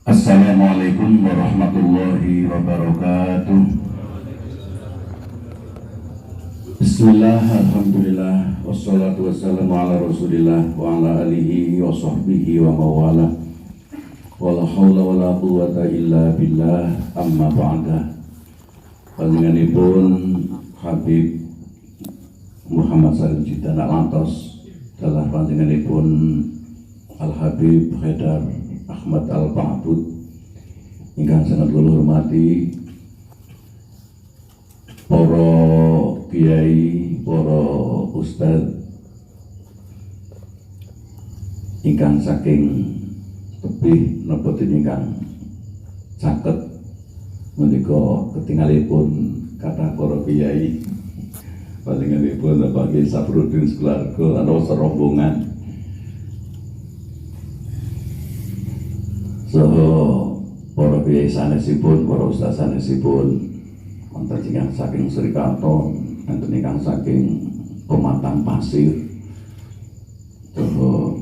Assalamualaikum warahmatullahi wabarakatuh. Bismillah, alhamdulillah, wassalatu wassalamu ala rasulillah wa ala alihi wa sahbihi wa mawala wa la hawla wa la quwwata illa billah, amma ba'da. Panjenenganipun Habib Muhammad Salim Jidan Al-Antos dalah panjenenganipun Al-Habib Haidar Ahmad Al-Ma'bud ingkang sangat kula hormati, para kiai, para ustaz ingkang saking tebih napa ingkang caket menika ketinggalipun kathah para kiai panjenenganipun bagi Safruddin Sekeluarga atau serombongan saha para kiai sanesipun, para ustaz sanesipun, wonten ingkang saking Srikato, wonten ingkang saking Pematang Pasir, saha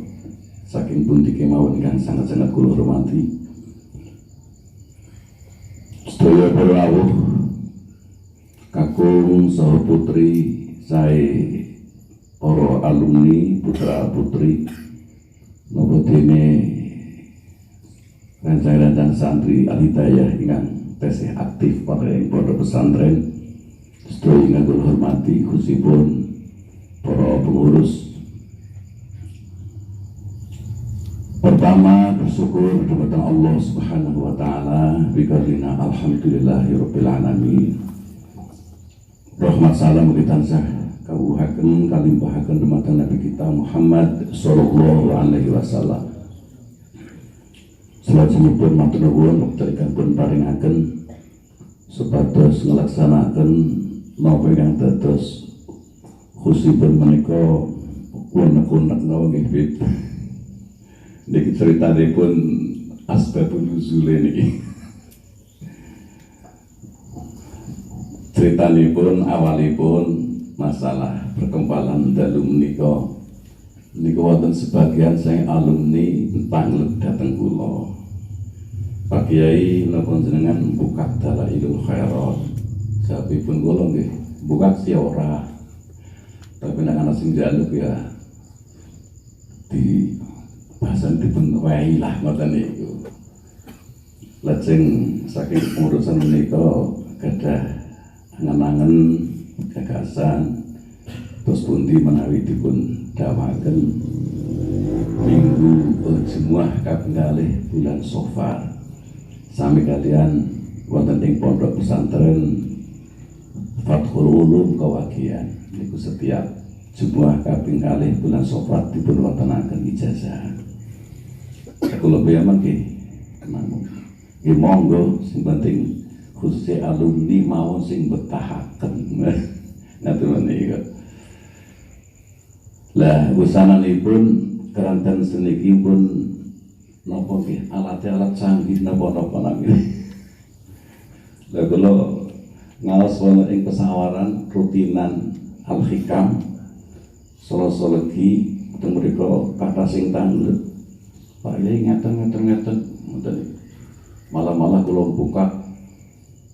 saking pundi kemawon ingkang sangat-sangat kula hormati. Sedaya para rawuh kakung saha putri sae para alumni putra putri napa dene rancang-rancang santri Al-Hidayah ingkang tesih aktif pada pondok pesantren, sedaya ingkang kula hormati, khususipun para pengurus. Pertama bersyukur kepada Allah Subhanahu wa taala biqaulina alhamdulillahirabbil alamin. Rahmat salam kita tansah kawuhaken kalimpahaken dumateng Nabi kita Muhammad sallallahu alaihi wasallam. Salajengipun matur nuwun wekdalipun paringaken supados nglaksanakaken napa ingkang dados khususipun menika unek-unek napa nggih. Niki critanipun asbabun nuzule niki. Critanipun awalipun masalah perkempalan dalu menika wonten sebagian saya alumni panglet dateng kula. Pak Kiai napa jenengan buka Dalailul Khairat. Sabipun kula nggih, buka si ora. Tapi nek ana sing njaluk ya di bahasan dipun wae lah ngoten niku. Lajeng saking pengurusan menika gadah angen-angen gagasan terus pundi menawi dipun dawaken minggu Jumat kaping kalih bulan Safar sami kalian wonten ing pondok pesantren Fathul Ulum Kawagian niku setiap Jumat kaping kalih bulan Safar dipun wontenaken ijazah. Kula piyambak nggih monggo sing penting khususnya alumni mawon sing betahaken. Ngaten niku. Lah wusananipun keranten seniki pun napa nggih alat-alat canggih napa-napa nami. Lah kula ngaos wonten ing pesawaran rutinan Al-Hikam Selasa Legi teng mriku kathah sing tanglet. Pak Yai ngeten ngoten. Malah kula buka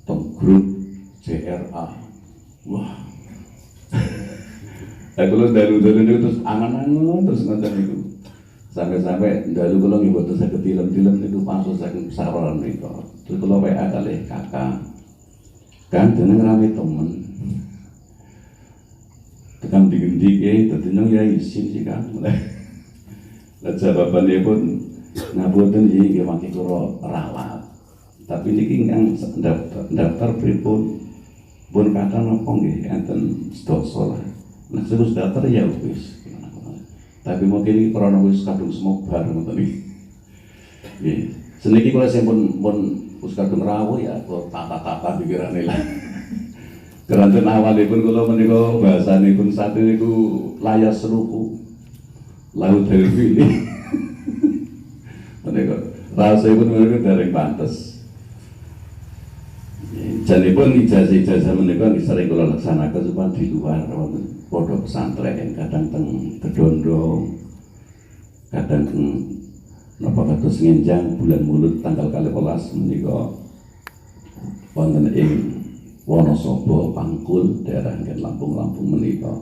teng grup CRA. Wah. Kula dalu-dalu niku terus angan-angan terus ngoten niku. Sampai dalu kula nggih boten saged film-film niku pasus saking saron niku. Terus kula WA kalih kakak. Kan jeneng rame temen. Tekan digendi dadi nang ya isin sih kan. Lah jawabanipun ngapunten nggih mangke kula ralat. Tapi niki ingkang daftar pripun pun kata napa nggih enten sedasa lah. Nek wis daftar ya wis. Tapi mungkin iki krana wis kadung semobar ngoten iki. Nggih. Seniki kula sampun wis kadung rawuh ya kula tata-tata pikirane lah. Keranten awalipun kula menika bahasanipun sate niku layas seruku. Laut dari ini. Menika rasipun menika dereng pantes. Janipun ijazah menika sering kula laksanaken supaya di luar wonten pondok pesantren, kadang teng Kedondong, kadang teng napa kados ngenjang bulan Mulud tanggal 12 menika wonten ing Wonosobo Pangkul daerah ngen Lampung menika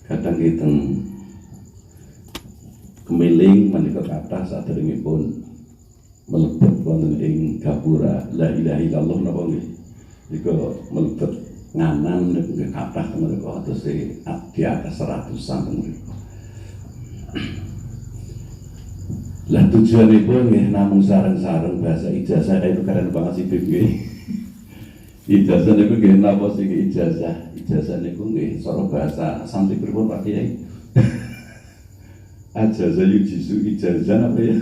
kadang ngiten Kemiling menika kathah saderengipun mlebet wonten ing gapura la ilaha illallah napa nggih nika mlebet nganan nggih kathah menika atus di atas 100-an menika. Lah tujuanipun nggih namung sareng-sareng bahasa ijazah itu keren banget sih nggih. Ijazah niku nggih napa sih ijazah? Ijazah niku nggih cara bahasa santri pripun Pak Kiai? Ijazah yujisu ijazah apa ya?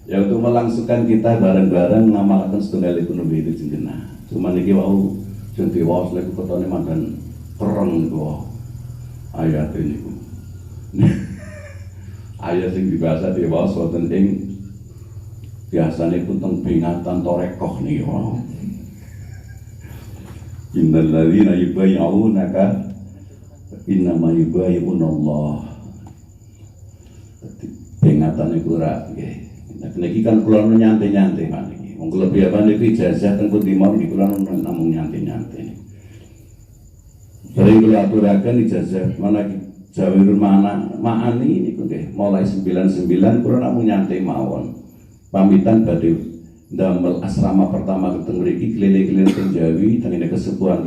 Ya untuk melangsungkan kita bareng-bareng ngamalkan setunggal ekonomi itu jenengan. Cuma niki wau sing diwaos niku ketone mandan kereng niku. Ayat niku. Ayat sing dibahasa diwaos wonten ing biasane pun teng pingatan torekoh niki wau. Innal ladzina yubayyi'unaka innama yubayyi'unallah. Pengatan niku ora nggih. Nek niki kan kula nyantai-nyantai Pak niki. Wong kula biasa niku ijazah teng pundi mawon niki kula namung nyantai-nyantai. Sering kula aturaken ijazah mana Jawahirul Ma'ani niku nggih mulai 99 kula namung nyantai mawon. Pamitan badhe ndamel asrama pertama keteng mriki keliling-keliling teng Jawi tengene kesepuhan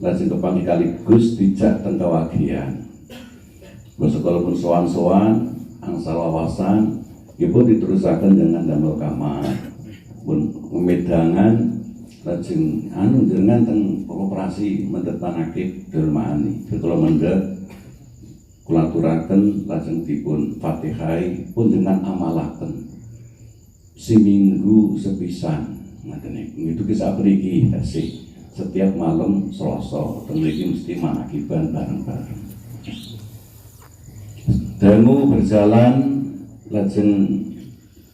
lajeng kepanggih kaligus dijak teng Kawagian. Sekolah pun sowan-sowan angsal wawasan ibu diterusaken dengan damel kamar pun medangan lajeng anu jenengan teng operasi mendhet manakib Darmani kula mendhet kula aturaken lajeng dipun Fatihai pun dengan amalaken seminggu sepisan ngaten niku itu kisah mriki tasih setiap malam Selasa teng mriki mesti manakiban bareng-bareng. Dangu berjalan lajeng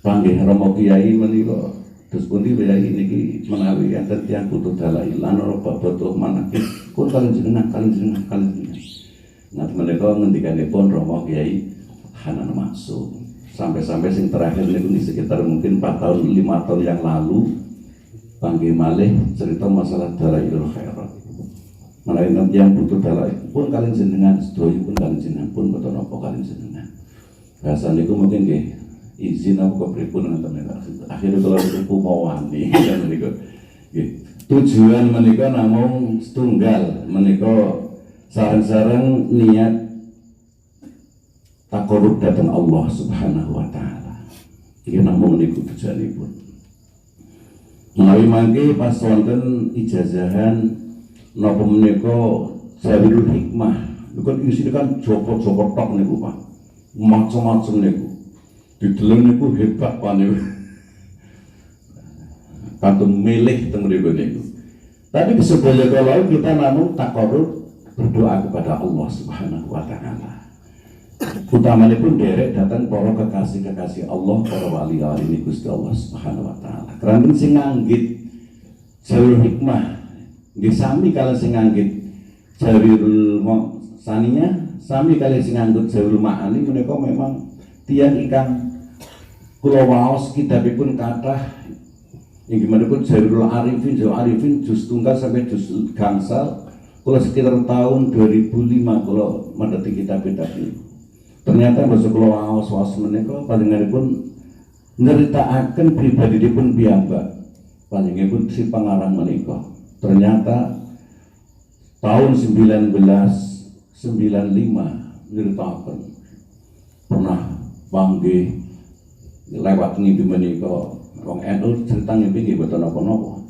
panggih Romo Kiai menika terus pundi Kiai niki menawi enten tiyang butuh dalailan ora butuh manakib pun kalian jenengan. Nah menika ngendikanipun Romo Kiai Hanan Maksum sampai sing terakhir niku di sekitar mungkin 4 tahun 5 tahun yang lalu panggih malih cerita masalah dalailul khairat. Menawi yang butuh dalai pun kalian jenengan sedoyo pun kalian jenengan pun betul napa kalian jenengan. Bahasa niku mungkin nggih izin aku kepripun ngoten niku. Akhire kula niku mawani menika. Nggih. Tujuan menika namung setunggal menika sareng-sareng niat takarrub dhateng Allah Subhanahu wa taala. Iki namung niku tujuanipun. Menawi mangke pas wonten ijazahan napa menika Jawahirul Hikmah niku isine kan joko-joko tok niku Pak. Macam-macam niku. Dideleng niku hebat Pak niku. Kantun milih teng mriku niku. Tapi sebelum kalau kita namun takarrub berdoa kepada Allah Subhanahu wa taala. Utamanya pun derek datang para kekasih-kekasih Allah, para wali-wali ini Gusti Allah Subhanahu wa taala. Keranten sing nganggit Jawahirul Hikmah nggih sami kalian sing nganggit Jawahirul Saniyah, sami kalian sing nganggit Jawahirul Ma'ani menika memang tiyang ingkang kula waos kitabipun kathah inggih menika Jawahirul Arifin juz tunggal sampai juz gangsal kula sekitar tahun 2005 kula mendeti kitab-kitab niku. Ternyata basa kula waos menika panjenenganipun nyeritakaken pribadinipun piyambak. Panjenenganipun si pangarang menika. Ternyata tahun 1995 nyeritakan pernah panggih lewat ngimpi menika wong NU cerita ngimpi nggih boten napa-napa.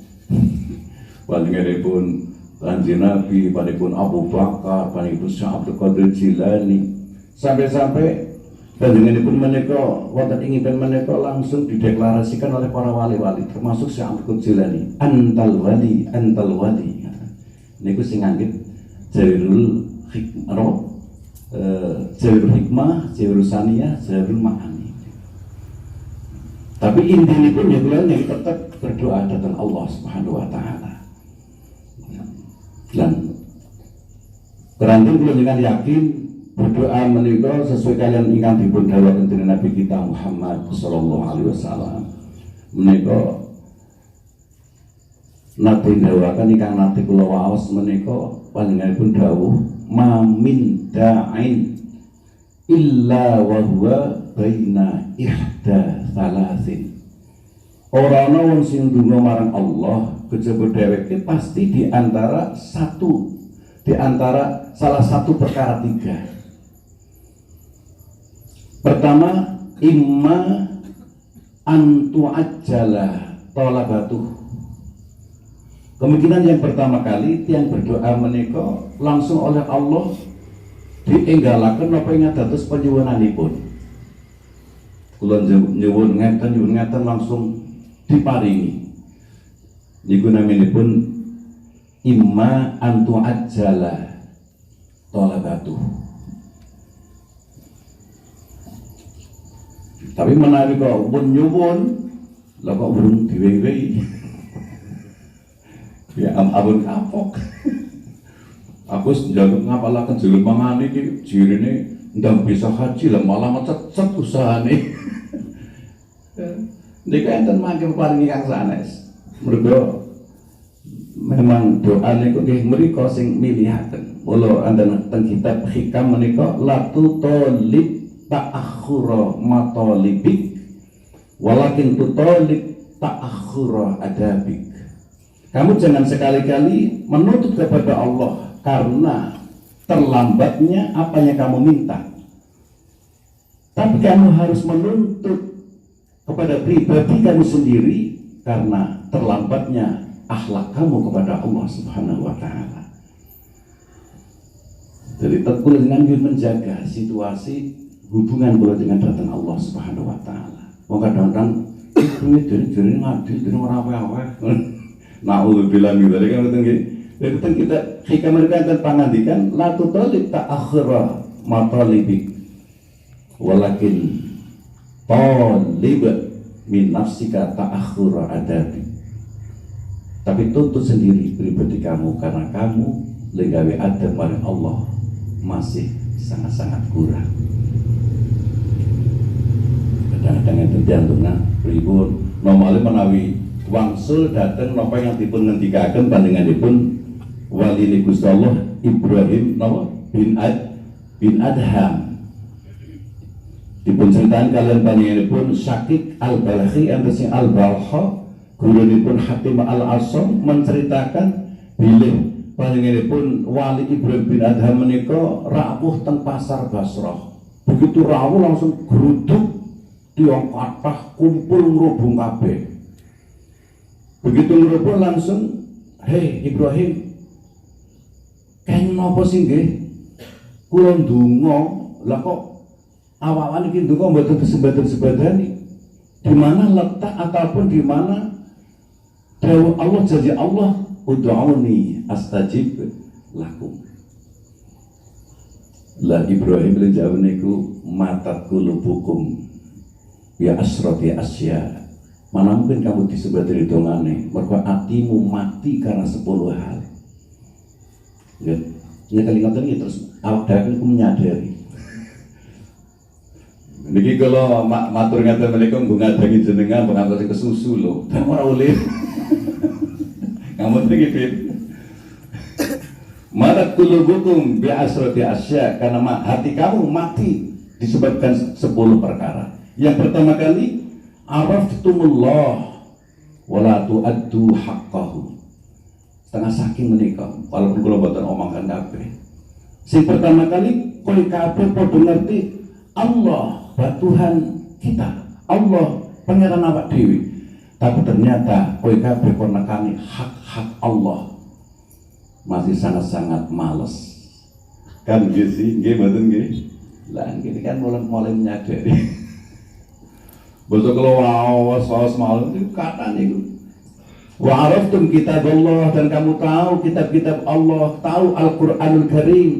Panjenenganipun Kanjeng Nabi, panjenenganipun Abu Bakar, panjenenganipun Syekh Abdul Qadir Jilani sampai panjenenganipun menika wonten ingipun menika langsung dideklarasikan oleh para wali-wali termasuk Syekh Abdul Jilani antal wali niku sing nganggit Jawahirul Hikmah Jawahirul Hikmah, Jawahirul Saniyah, Jawahirul Ma'ani. Tapi intinipun ya kula yang tetap berdoa datang Allah Subhanahu wa taala. Dan keranten kula dengan yakin berdoa menika sesuai kalian ingkang dipun dawuhaken dening Nabi kita Muhammad sallallahu alaihi wasallam. Menika nate dawuhaken ingkang nate kula waos menika panjenenganipun dawuh mamin da'in illa wa huwa baina ihda thalathin. Ora ana wong sing ndonga marang Allah kejaba dheweke pasti di antara salah satu perkara tiga. Pertama, imma antu ajala talabatuh. Kemungkinan yang pertama kali tiang berdoa menika langsung oleh Allah dienggalaken napa ing dados panyuwunanipun. Kula nyuwun ngeten langsung diparingi. Niku naminipun imma antu ajala talabatuh. Tapi menawi kok pun nyuwun, lah kok burung diwehi-wehi. Ya ampun kapok. Aku njaluk ngapalaken jilid mangane iki jirine ndang bisa haji lah malah macet usahane. Nika enten mangke paringi kang sanes. Mergo memang doa niku nggih mriku sing milihaken. Mula enten teng kitab hikam menika latu talib ta'akhura matalibik walakin tutalib ta'akhura adabik. Kamu jangan sekali-kali menuntut kepada Allah karena terlambatnya apa yang kamu minta, tapi kamu harus menuntut kepada pribadi kamu sendiri karena terlambatnya akhlak kamu kepada Allah Subhanahu wa Ta'ala. Jadi tekul dengan menjaga situasi hubungan kula dengan datang Allah Subhanahu wa Ta'ala. Wong kadang-kadang dene ngadil dene ora apa-apa. Nauzubillah min dzalik kan ngoten nggih. Jadi kita hikam mereka pangandikan la tutalib ta'akhira matalibik walakin talib min nafsika ta'akhira adabi. Tapi tuntut sendiri pribadi kamu karena kamu legawe adab marang Allah masih sangat-sangat kurang. Kadang-kadang itu diantungna pripun nomale menawi wangsul dateng napa yang dipun ngendikaken panjenenganipun wali Gusti Allah Ibrahim napa bin Adham. Dipun ceritakan kalian panjenenganipun Syakik al-Balakhi antesi al-Balkha gurunipun Hatim al-Asam menceritakan bilih panjenenganipun wali Ibrahim bin Adham menika rawuh teng pasar Basrah. Begitu rawuh langsung geruduk tiang kathah kumpul ngrubung kabeh. Begitu ngrubung langsung, "Hei Ibrahim, kene napa sih nggih? Kula ndonga, lah kok awak-awak iki ndonga mboten disebadan-sebadani. Di mana letak ataupun di mana dawuh Allah janji Allah, ud'uni astajib lakum." Lah Ibrahim beli jawab niku matat kulubukum ya asrati asya. Mana mungkin kamu disebat dari dongane, mergo hatimu mati karena 10 hal. Ya, ini kali ngoten iki terus awak dhewe niku menyadari. Niki kalau matur ngaten menika nggo ngadangi jenengan pengantos kesusu lho. Ora oleh. Kamu iki Fit. Marat kulubukum bi asrati asya, karena hati kamu mati disebabkan 10 perkara. Yang pertama kali araftumullah wala tu'addu haqqahu. Setengah saking menika walaupun kula boten omongkan kabeh. Sing pertama kali kowe kabeh padha ngerti Allah Tuhan kita, Allah pangeran awak dhewe. Tapi ternyata kowe kabeh kon nekani hak-hak Allah masih sangat-sangat males. Kan nggih sih, nggih mboten nggih. Lah ini kan mulai menyadari. Besok kalau wawas malam itu kata nih, wa araftum kitab Allah, dan kamu tahu kitab-kitab Allah, tahu Al-Quranul Karim,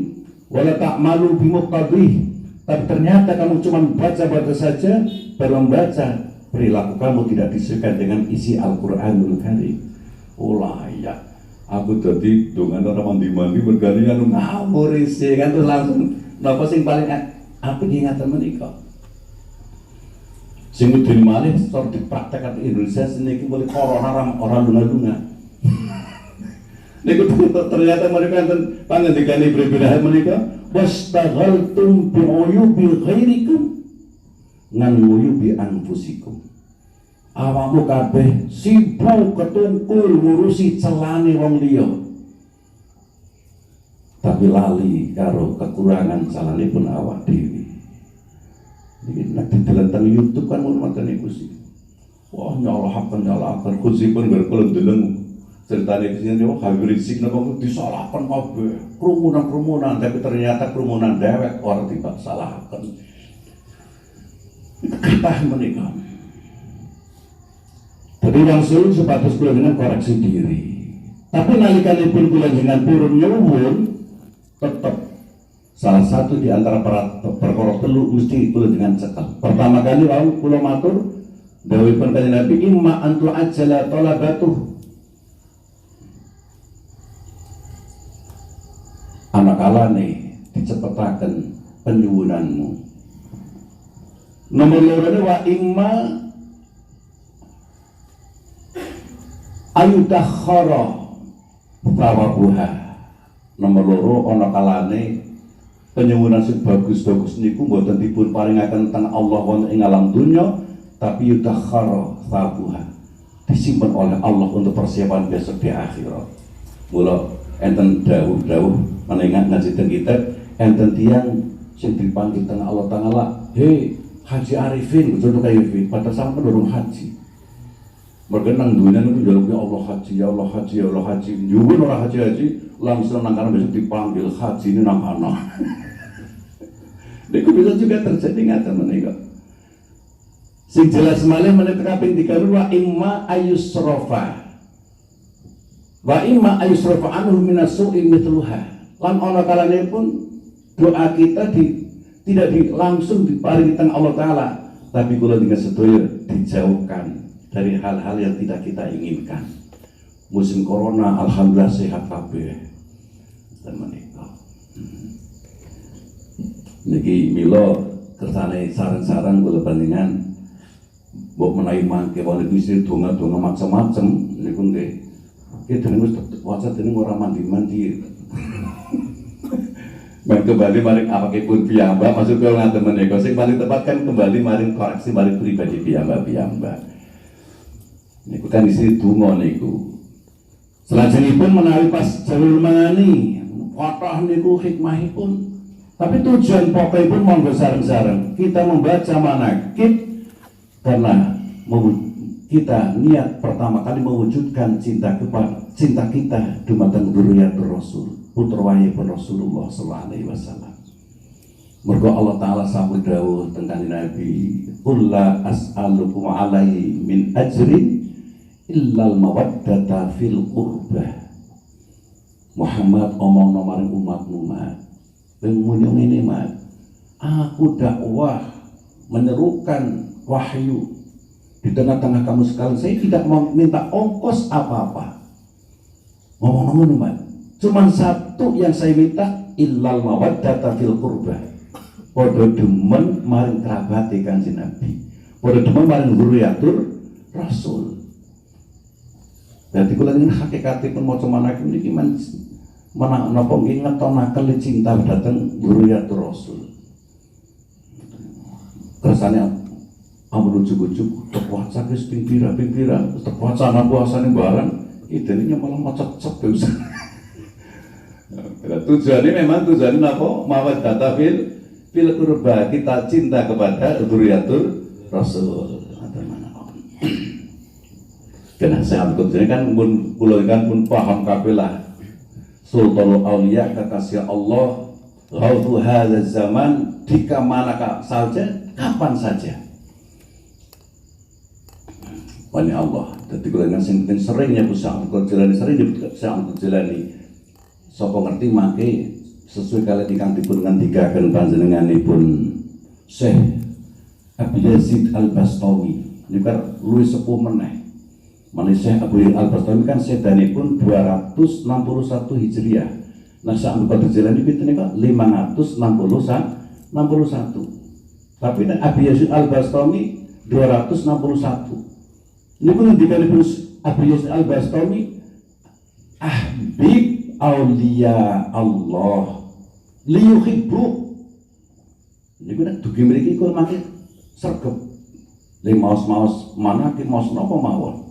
wala ta'malu bimuqtadih, tapi ternyata kamu cuma baca-baca saja, baru membaca, perilaku kamu tidak disesuaikan dengan isi Al-Quranul Karim. Olah ya, aku tadi dengan orang mandi-mandi bergalian ngawur isi kan, terus langsung Napa sing paling apik nggih ngaten menika. Sing mudhun malih cara dipraktekake Indonesia seniki mulai corona ora lunga-lunga. Niku ternyata mereka enten pangandikane Ibrahim menika wastaghaltum bi uyubi ghairikum ngan uyubi anfusikum. Awakmu kabeh sibuk ketungkul ngurusi celane wong liya. Tapi lali karo kekurangan salanipun awak dhewe. Iki nek dideleng YouTube kan mun ngoten niku sih. Wah nyalahaken kusipun kula ndeleng ceritane di sini habis risik napa disalahkan kabeh. Kerumunan tapi ternyata kerumunan dewek ora disalahkan. Kathah menika. Jadi langsung sepatus kula dengan koreksi diri. Tapi nalikanipun kula jenengan purun nyuwun tetap salah satu di antara perkara telu mesti kula dengan cekel. Pertama kali wau kula matur dawuhipun kanjeng Nabi imma antu ajala talabatuh. Anak kalane dicepetaken penyuwunanmu. Nomor loro wa imma ayudakhara thawabuha. Nomor loro ana kalane penyuwunan sing bagus-bagus niku mboten dipun paringaken teng Allah wonten ing alam dunya, tapi yudakhara thawabuha. Disimpen oleh Allah untuk persiapan besok di akhirat. Mula enten dawuh-dawuh menengat ngaji teng kitab enten tiyang sing dipanggil teng Allah Taala, "Hei Haji Arifin," contoh kaya Arifin, padahal sampeyan durung haji. Mereka nang dunia itu jaluk ya Allah haji, ya Allah haji, ya Allah haji. Nyuwun ora haji langsung nang kana besok dipanggil haji ini nang kana. Niku bisa juga terjadi ngaten menika. Sing jelas malih menika kaping 3 wa imma ayusrofa. Wa imma ayusrofa anhu minasu'i mithluha. Lan ana kalane pun doa kita tidak langsung diparingi teng Allah Taala, tapi kula dengan sedaya dijauhkan dari hal-hal yang tidak kita inginkan. Musim corona alhamdulillah sehat kabeh. Menika. Niki mila kersane saran-saran kula panjenengan mbok menawi mangke wali mesti donga-donga macam-macam niku nggih. Ki dening wis waca dening ora mandi-mandi. Men kembali maring apakipun piyambak maksud kula ngaten menika sing paling tepat kan kembali maring koreksi maring pribadi piyambak. Niku kan isi donga niku. Selajengipun menawi pas jalur mangani, kathah niku hikmahipun. Tapi tujuan pokokipun monggo sareng-sareng kita membaca manaqib karena kita niat pertama kali mewujudkan cinta kita dumateng dzurriyatur Rasul, putra wahyu Rasulullah sallallahu alaihi wasallam. Mergo Allah Taala sampun dawuh tentang Nabi, "Qul la as'alukum alaihi min ajrin illal mawaddata fil qurbah." Muhammad omongno maring umatmu mat, pengunjung ini mat, aku dakwah menyerukan wahyu di tengah-tengah kamu sekalian, saya tidak mau minta ongkos apa-apa. Ngomong-ngomong mat, cuman satu yang saya minta, illal mawaddata fil qurbah. Padha demen maring kerabate Kanjeng Nabi, padha demen maring dzurriyyatur Rasul. Dadi kula ingin hakikatipun maca manaqib niki menapa nggih ngetonaken cinta dhateng dzurriyyatur Rasul. Kersane amun ujug-ujug terpuasa wis ping-pira terpuasa ana puasane barang idene malah macet-cet wis. Tujuannya memang napa mawaddah fil qurba, kita cinta kepada dzurriyyatur Rasul. Karena saya kan kula kan pun paham kabeh lah. Sultanul Auliya kekasih Allah, ghautu hadzal zaman di mana saja, kapan saja. Wani Allah. Dadi kula kan sing penting seringnya bisa jalani jalani. Sapa ngerti mangke sesuai kali ingkang dipun ngendikaken panjenenganipun Syekh Abu Yazid Al-Bastawi. Niku luwih sepuh meneh. Syekh Abu Yazid Al-Bastawi kan sedanipun 261 Hijriah. Nah Syekh Abdul Qadir Jilani pinten niku 561. Tapi nek Abi Yazid Al-Bastami 261. Niku ngendikanipun Abi Yazid Al-Bastami, ahbib auliya Allah liyuhibbu. Niku nek dugi mriki kula makin sregep. Le maos-maos manake maos napa mawon.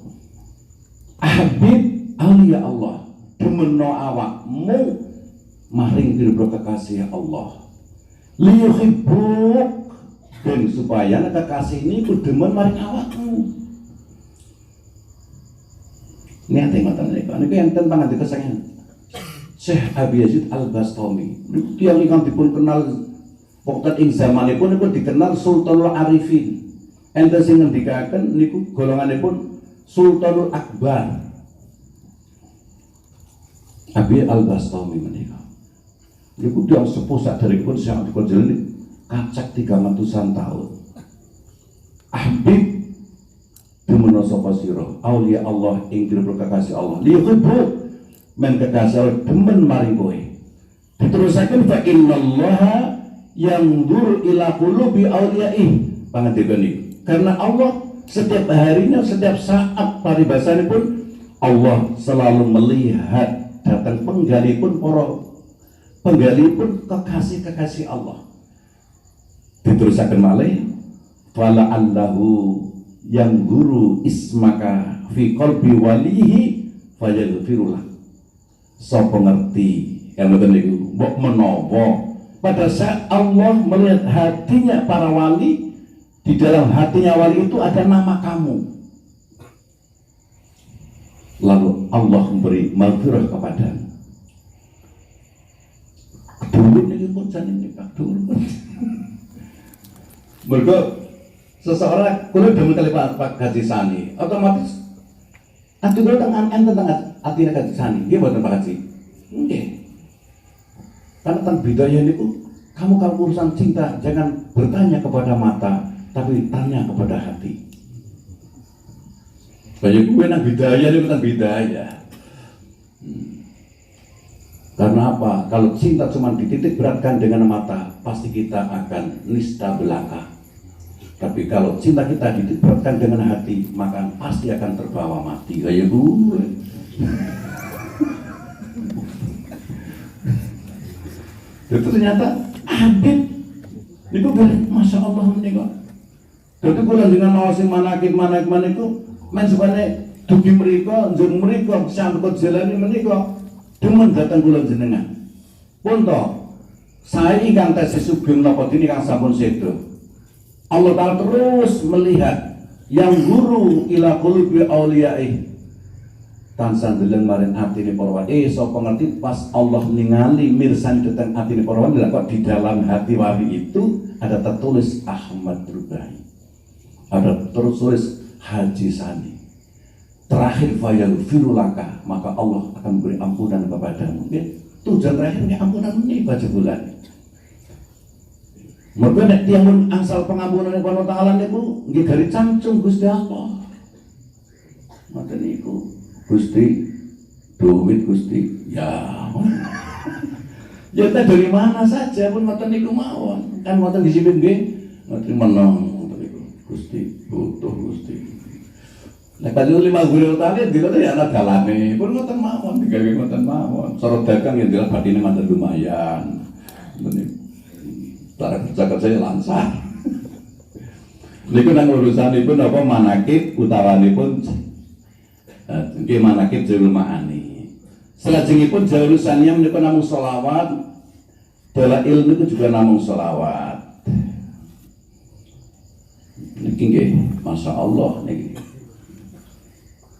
Ahbib auliya Allah, demeno awakmu maring pira kekasih Allah. Liyuhibbuk, ben supaya nek kekasih niku demen maring awakmu. Niate ngoten niku. Niku enten pangandika saking Syekh Abi Yazid Al-Bastami. Niku tiyang ingkang dipun kenal wonten ing zamanipun niku dikenal Sultanul Arifin. Enten sing ngendikaken niku golonganipun Sultanul Akbar. Abi Al-Bastami menika. Niku tiyang sepuh saderengipun Syekh Abdul Qadir kacak 300-an tahun. Ahbib demen sapa sira auliya Allah ing pira kekasih Allah. Liyuhibbu men kekasih Allah demen maring kowe. Diterusaken fa innallaha yanzur ila qulubi auliyaih. Pangandikan niku. Karena Allah setiap harinya, setiap saat paribasanipun Allah selalu melihat datang penggalipun kekasih-kekasih Allah. Diterusaken malih fala allahu yang guru ismaka fi qalbi walihi fayaghfirullah. Sapa ngerti yang ngoten niku mbok menapa pada saat Allah melihat hatinya para wali, di dalam hatinya wali itu ada nama kamu, lalu Allah memberi maghfirah kepadamu. Dulu ini pun janin Pak dulu. Mergo seseorang kulo demen kali Pak Haji Sani, otomatis ati kulo tentang atine Haji Sani, nggih mboten Pak Haji? Nggih. Tentang bidaya niku, kamu kalau urusan cinta jangan bertanya kepada mata, tapi tanya kepada hati. Banyak gue nang bidaya niku tentang bidaya. Karena apa? Kalau cinta cuma dititik beratkan dengan mata, pasti kita akan nista belaka. Tapi kalau cinta kita dititikkan dengan hati, maka pasti akan terbawa mati. Kayak gue. Itu ternyata Habib itu boleh, masya Allah menikah. Jadi kalau dengan mawasi manakib itu, main sebenarnya dugi mereka, jeng mereka, Syamkot Jilani menikah, demen datang kula jenengan. Punto, saya ingkang tes Sugeng Napa Dini kang sampun sedo. Allah Ta'ala terus melihat yang guru ila qulubi auliyaih. Tansah ndeleng maring atine para wali. Sapa ngerti pas Allah ningali mirsani dhateng atine para wali, kok di dalam hati wali itu ada tertulis Ahmad Rubai. Ada tertulis Haji Sani. Terakhir fayaghfirulaka, maka Allah akan beri ampunan kepadamu. Tujuan terakhirnya ampunan ini baca bulan. Mergo nek tiyang mun angsal pengampunan Allah Taala niku nggih gari cancung Gusti Allah. Ngoten niku. Gusti duit Gusti. Ya. Ya dari mana saja pun ngoten niku mawon. Kan ngoten disiplin nggih. Ngoten menang ngoten niku. Gusti butuh Gusti. Nek kalau 5 guru tali dikoten ya ana dalane. Pun ngoten mawon digawe ngoten mawon. Cara dagang ya dilak badine manten lumayan. Ngoten niku. Cara kerja lancar. Niku nang urusanipun apa manakib utawanipun nggih manakib Jaul Ma'ani. Salajengipun Jaul Saniyah menika namung selawat. Dalail niku juga namung selawat. Niki nggih masyaallah niki.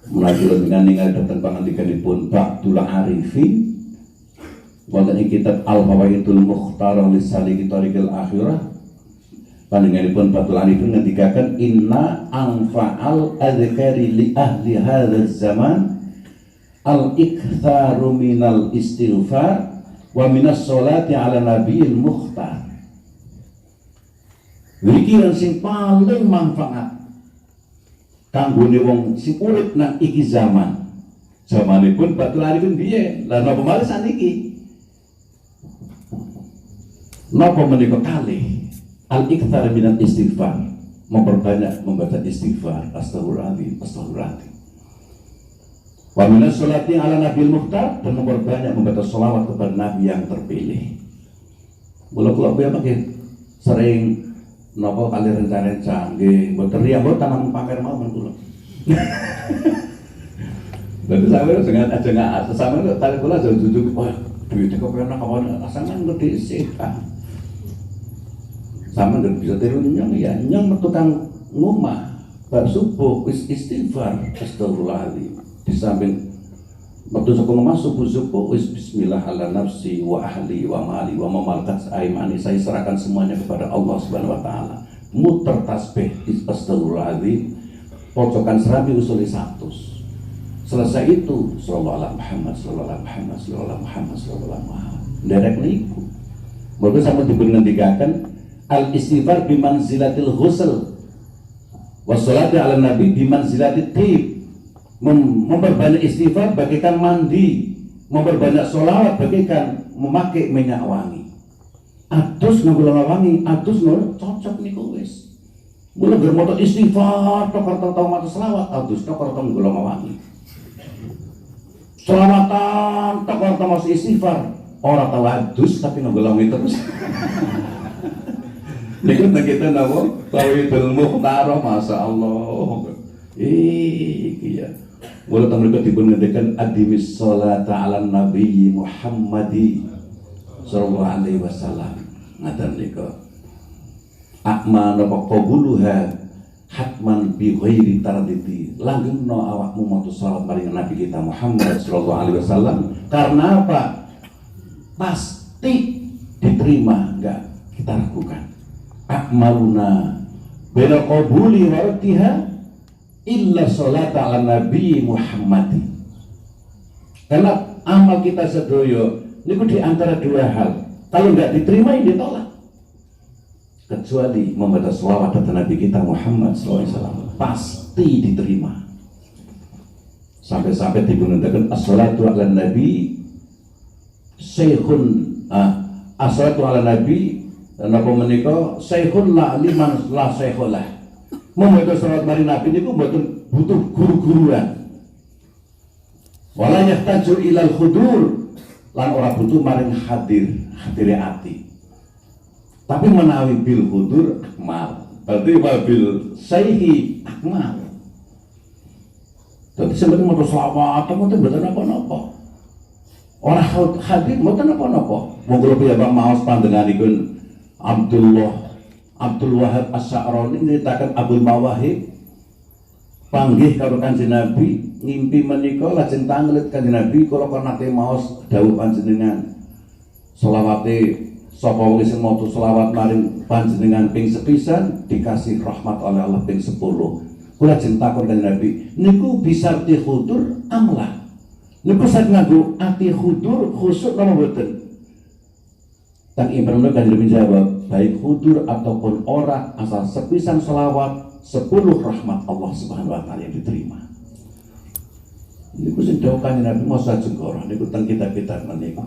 Menawi dengan ningali dhateng pangandikanipun Ba'dul Arifin wonten ing kitab Al-Fawaidul Mukhtarah Lissaliki Thariqil Akhirah, panjenenganipun Ba'dul Arifin ngendikaken inna anfa'al adzkari li ahli hadzal zaman al-iktsaru minal istighfar wa minas sholati ala nabiyil mukhtar. Wikiran sing paling manfaat kanggone wong sing urip nang iki zaman. Zamanipun Ba'dul Arifin biyen. Lah napa malih saniki? Napa menika kalih al-iktsar minal istighfar, memperbanyak membaca istighfar, astagfirullahaladzim, astagfirullahaladzim. Wa minas sholati ala nabil mukhtar, dan memperbanyak membaca sholawat kepada nabi yang terpilih. Mula-mula piye mangke sering napa kali rencana nggih mboten riya mboten namung pamer mawon kula. Berarti sampeyan dengan aja nggak sampeyan kali kula aja jujur wah duit kok enak apa sampeyan ngerti sih. Sampeyan bisa tiru nyong ya nyong tukang ngomah bar subuh wis istighfar astagfirullahaladzim. Di samping waktu sekolah masuk subuh wis bismillah ala nafsi wa ahli wa mali wa mamalakat aimani, saya serahkan semuanya kepada Allah Subhanahu wa taala. Muter tasbih astagfirullahaladzim, pojokan serambi usuli 100. Selesai itu sallallahu alaihi Muhammad sallallahu alaihi Muhammad sallallahu alaihi Muhammad sallallahu alaihi Muhammad. Derek niku. Mergo sampe dipun ngendikaken al istighfar bi manzilatil ghusl wassalatu ala nabi bi manzilatit tib. Memperbanyak istighfar bagaikan mandi, memperbanyak sholawat bagaikan memakai minyak wangi. Atus nganggo wangi, atus lho cocok niku wis. Mula germoto istighfar, tokor-tokor maca selawat, atus tokor-tokor nggo wangi. Selawatan tokor-tokor maca istighfar, ora tau adus tapi nggo terus. Niku kita napa? Tauhidul mukhtar, masyaallah. Iki ya. Mula mereka dipun ngendikan adimis sholata ala nabi Muhammadi sallallahu alaihi wasallam. Ngaten nika. Akma napa qabuluha hatman bi ghairi tardidi. Langgengno awakmu maca shalawat maring nabi kita Muhammad sallallahu alaihi wasallam. Karena apa? Pasti diterima, enggak kita ragukan. Akmaluna bena qabuli wa raddiha illa sholata ala nabi Muhammad. Karena amal kita sedoyo niku di antara dua hal. Kalau nggak diterima ini ditolak. Kecuali membaca sholawat atas nabi kita Muhammad SAW pasti diterima. Sampai-sampai dibunyikan as-sholatu ala nabi syekhun as-sholatu ala nabi napa menika syekhun la liman la syekhullah. Membaca sholawat mari nabi niku mboten butuh guru-guruan. Wala yahtaju ilal khudur, lan ora butuh maring hadire ati. Tapi menawi bil khudur akmal. Berarti bil syaihi akmal. Dadi sampeyan maca sholawat mboten napa-napa. Ora hadir mboten napa-napa. Wong kula piyambak maos panjenenganipun Abdul Wahab As-Sa'roni nyeritakan Abdul Mawahib panggih karo Kanjeng Nabi ngimpi menika lajeng tanglet Kanjeng Nabi kula nate maos dawuh panjenengan selawate sapa wong sing maca selawat maring panjenengan ping sepisan dikasih rahmat oleh Allah ping 10. Kula lajeng takon Kanjeng Nabi niku bisa ti khudur amlah niku sak nganggo ati khudur khusuk napa mboten? Dan Imam Kanjeng Nabi jawab baik khudur ataupun ora asal sepisan selawat 10 rahmat Allah Subhanahu wa taala yang diterima. Niku sing dawuh Kanjeng Nabi masa jenggara niku teng kitab-kitab menika.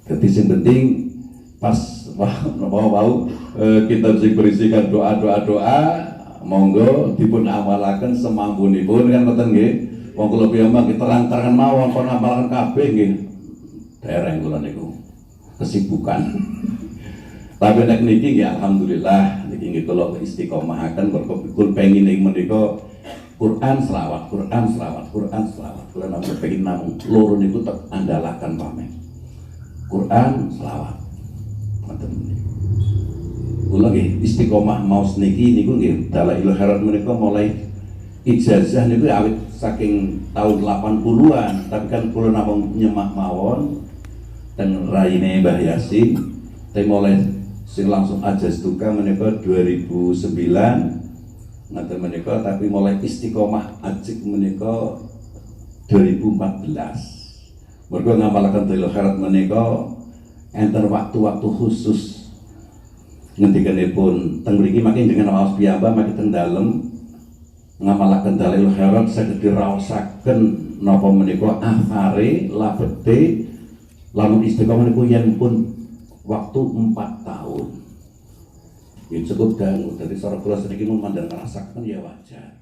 Dadi sing penting pas wau kita sing berisikan doa monggo dipun amalaken semampunipun kan ngoten nggih. Wong kula piyambak terang-terangan mawon kon amalaken kabeh nggih. Dereng kula niku kesibukan. Tapi nek niki nggih alhamdulillah niki nggih kula istiqomahaken berkepikul pengin ing menika Quran selawat. Kula namung pengin namung loro niku tak andalaken pameh. Quran selawat. Ngoten niku. Kula nggih istiqomah maos niki niku nggih Dalailul Khairat menika mulai ijazah niku awit saking tahun 80-an, tapi kan kula namung nyemak mawon dan raine Mbah Yasin. Tapi mulai sing langsung aja stuka menika 2009 ngaten menika, tapi mulai istiqomah ajik menika 2014. Mergo ngapalaken Dalailul Khairat menika enten waktu-waktu khusus ngendikanipun teng mriki makin dengan waos piyambak makin teng dalem ngamalaken Dalailul Khairat saged diraosaken napa menika athare labete lamun istiqomah niku yen pun waktu 4 tahun. Ini cukup dangu dari seorang kula sedikit memandang rasakan ya wajar.